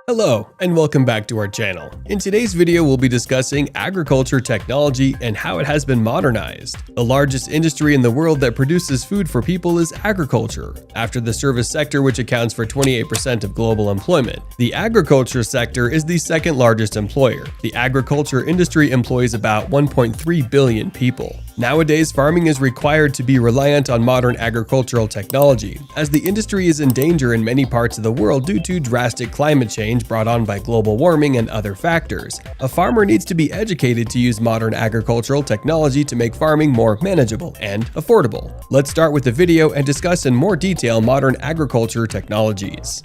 Hello, and welcome back to our channel. In today's video, we'll be discussing agriculture technology and how it has been modernized. The largest industry in the world that produces food for people is agriculture. After the service sector, which accounts for 28% of global employment, the agriculture sector is the second largest employer. The agriculture industry employs about 1.3 billion people. Nowadays, farming is required to be reliant on modern agricultural technology, as the industry is in danger in many parts of the world due to drastic climate change brought on by global warming and other factors. A farmer needs to be educated to use modern agricultural technology to make farming more manageable and affordable. Let's start with the video and discuss in more detail modern agriculture technologies.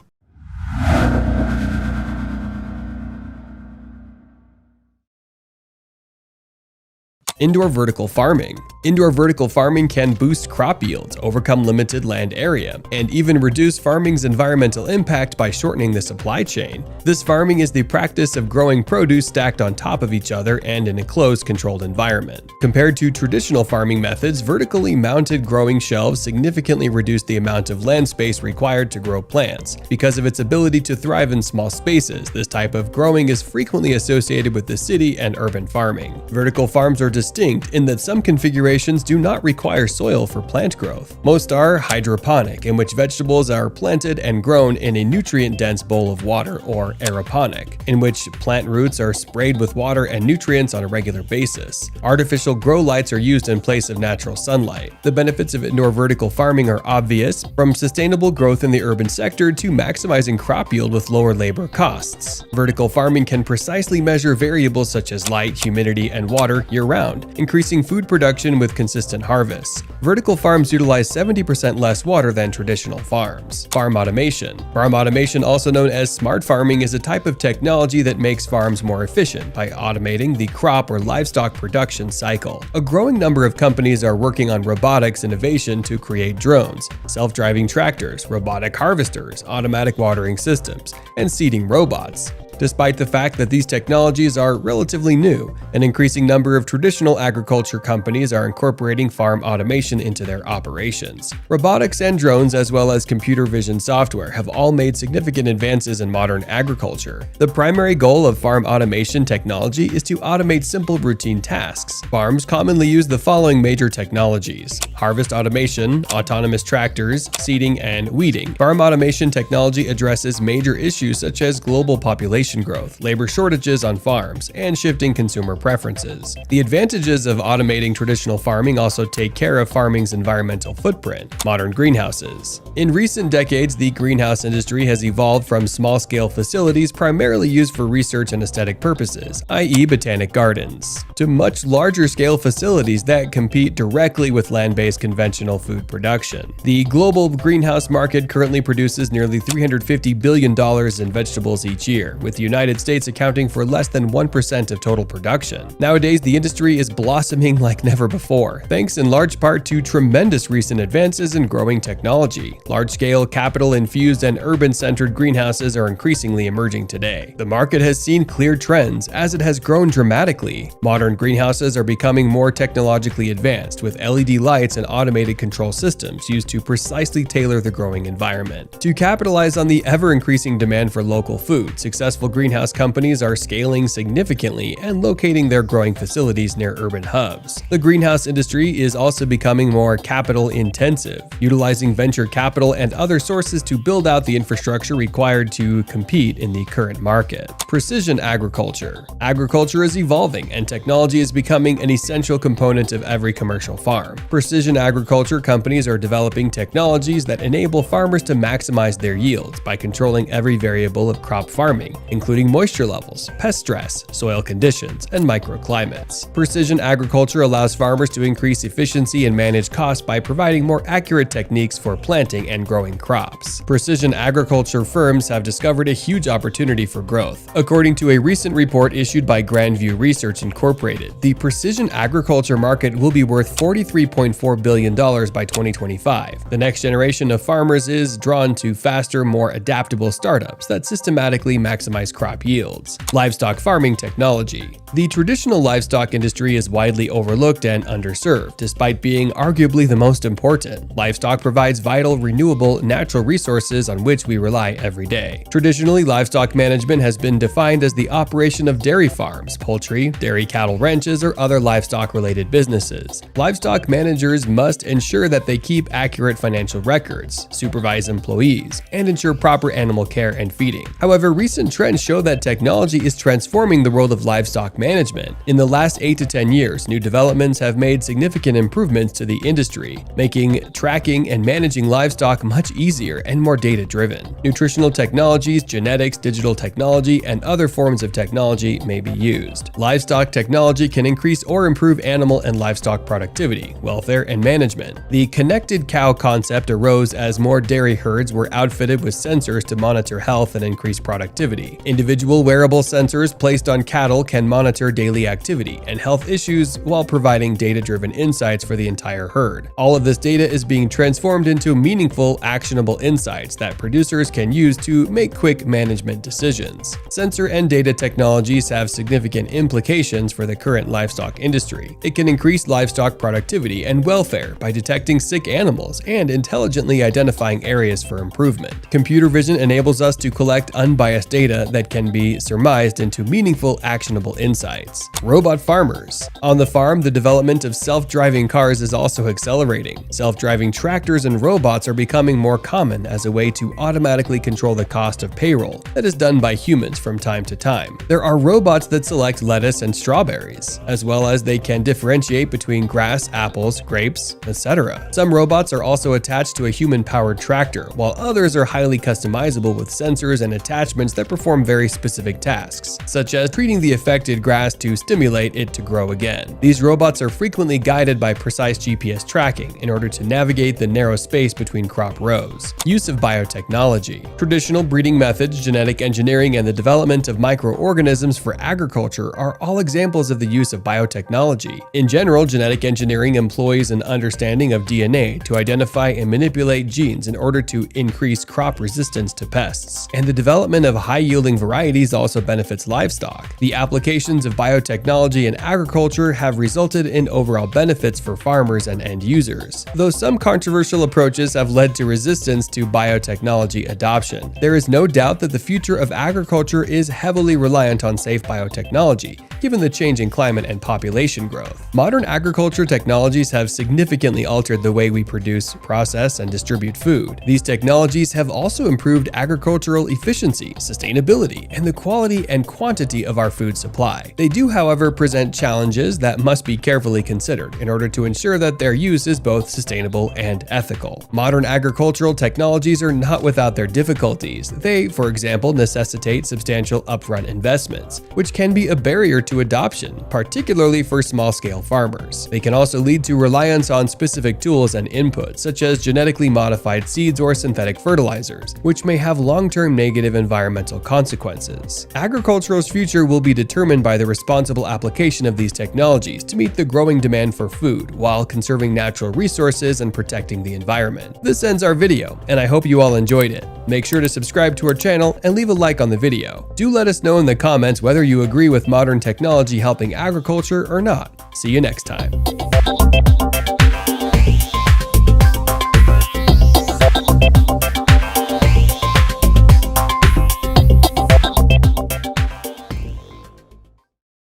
Indoor vertical farming. Indoor vertical farming can boost crop yields, overcome limited land area, and even reduce farming's environmental impact by shortening the supply chain. This farming is the practice of growing produce stacked on top of each other and in a closed, controlled environment. Compared to traditional farming methods, vertically mounted growing shelves significantly reduce the amount of land space required to grow plants. Because of its ability to thrive in small spaces, this type of growing is frequently associated with the city and urban farming. Vertical farms are distinct in that some configurations do not require soil for plant growth. Most are hydroponic, in which vegetables are planted and grown in a nutrient-dense bowl of water, or aeroponic, in which plant roots are sprayed with water and nutrients on a regular basis. Artificial grow lights are used in place of natural sunlight. The benefits of indoor vertical farming are obvious, from sustainable growth in the urban sector to maximizing crop yield with lower labor costs. Vertical farming can precisely measure variables such as light, humidity, and water year-round, increasing food production with consistent harvests. Vertical farms utilize 70% less water than traditional farms. Farm automation. Farm automation, also known as smart farming, is a type of technology that makes farms more efficient by automating the crop or livestock production cycle. A growing number of companies are working on robotics innovation to create drones, self-driving tractors, robotic harvesters, automatic watering systems, and seeding robots. Despite the fact that these technologies are relatively new, an increasing number of traditional agriculture companies are incorporating farm automation into their operations. Robotics and drones, as well as computer vision software, have all made significant advances in modern agriculture. The primary goal of farm automation technology is to automate simple routine tasks. Farms commonly use the following major technologies: harvest automation, autonomous tractors, seeding, and weeding. Farm automation technology addresses major issues such as global population growth, labor shortages on farms, and shifting consumer preferences. The advantages of automating traditional farming also take care of farming's environmental footprint. Modern greenhouses. In recent decades, the greenhouse industry has evolved from small-scale facilities primarily used for research and aesthetic purposes, i.e. botanic gardens, to much larger-scale facilities that compete directly with land-based conventional food production. The global greenhouse market currently produces nearly $350 billion in vegetables each year, with the United States accounting for less than 1% of total production. Nowadays, the industry is blossoming like never before, thanks in large part to tremendous recent advances in growing technology. Large-scale, capital-infused, and urban-centered greenhouses are increasingly emerging today. The market has seen clear trends as it has grown dramatically. Modern greenhouses are becoming more technologically advanced, with LED lights and automated control systems used to precisely tailor the growing environment. To capitalize on the ever-increasing demand for local food, successful greenhouse companies are scaling significantly and locating their growing facilities near urban hubs. The greenhouse industry is also becoming more capital intensive, utilizing venture capital and other sources to build out the infrastructure required to compete in the current market. Precision agriculture. Agriculture is evolving and technology is becoming an essential component of every commercial farm. Precision agriculture companies are developing technologies that enable farmers to maximize their yields by controlling every variable of crop farming, including moisture levels, pest stress, soil conditions, and microclimates. Precision agriculture allows farmers to increase efficiency and manage costs by providing more accurate techniques for planting and growing crops. Precision agriculture firms have discovered a huge opportunity for growth. According to a recent report issued by Grandview Research Incorporated, the precision agriculture market will be worth $43.4 billion by 2025. The next generation of farmers is drawn to faster, more adaptable startups that systematically maximize crop yields. Livestock farming technology. The traditional livestock industry is widely overlooked and underserved, despite being arguably the most important. Livestock provides vital, renewable, natural resources on which we rely every day. Traditionally, livestock management has been defined as the operation of dairy farms, poultry, dairy cattle ranches, or other livestock-related businesses. Livestock managers must ensure that they keep accurate financial records, supervise employees, and ensure proper animal care and feeding. However, recent trends show that technology is transforming the world of livestock management. In the last 8 to 10 years, new developments have made significant improvements to the industry, making tracking and managing livestock much easier and more data-driven. Nutritional technologies, genetics, digital technology, and other forms of technology may be used. Livestock technology can increase or improve animal and livestock productivity, welfare, and management. The connected cow concept arose as more dairy herds were outfitted with sensors to monitor health and increase productivity. Individual wearable sensors placed on cattle can monitor daily activity and health issues while providing data-driven insights for the entire herd. All of this data is being transformed into meaningful, actionable insights that producers can use to make quick management decisions. Sensor and data technologies have significant implications for the current livestock industry. It can increase livestock productivity and welfare by detecting sick animals and intelligently identifying areas for improvement. Computer vision enables us to collect unbiased data that can be surmised into meaningful, actionable insights. Robot farmers. On the farm, the development of self-driving cars is also accelerating. Self-driving tractors and robots are becoming more common as a way to automatically control the cost of payroll that is done by humans from time to time. There are robots that select lettuce and strawberries, as well as they can differentiate between grass, apples, grapes, etc. Some robots are also attached to a human-powered tractor, while others are highly customizable with sensors and attachments that perform very specific tasks, such as treating the affected grass to stimulate it to grow again. These robots are frequently guided by precise GPS tracking in order to navigate the narrow space between crop rows. Use of biotechnology. Traditional breeding methods, genetic engineering, and the development of microorganisms for agriculture are all examples of the use of biotechnology. In general, genetic engineering employs an understanding of DNA to identify and manipulate genes in order to increase crop resistance to pests. And the development of high-yielding varieties also benefits livestock. The applications of biotechnology in agriculture have resulted in overall benefits for farmers and end users. Though some controversial approaches have led to resistance to biotechnology adoption, there is no doubt that the future of agriculture is heavily reliant on safe biotechnology, given the changing climate and population growth. Modern agriculture technologies have significantly altered the way we produce, process, and distribute food. These technologies have also improved agricultural efficiency, sustainability, and the quality and quantity of our food supply. They do, however, present challenges that must be carefully considered in order to ensure that their use is both sustainable and ethical. Modern agricultural technologies are not without their difficulties. They, for example, necessitate substantial upfront investments, which can be a barrier to adoption, particularly for small-scale farmers. They can also lead to reliance on specific tools and inputs, such as genetically modified seeds or synthetic fertilizers, which may have long-term negative environmental consequences. Agriculture's future will be determined by the responsible application of these technologies to meet the growing demand for food while conserving natural resources and protecting the environment. This ends our video, and I hope you all enjoyed it. Make sure to subscribe to our channel and leave a like on the video. Do let us know in the comments whether you agree with modern technology helping agriculture or not. See you next time.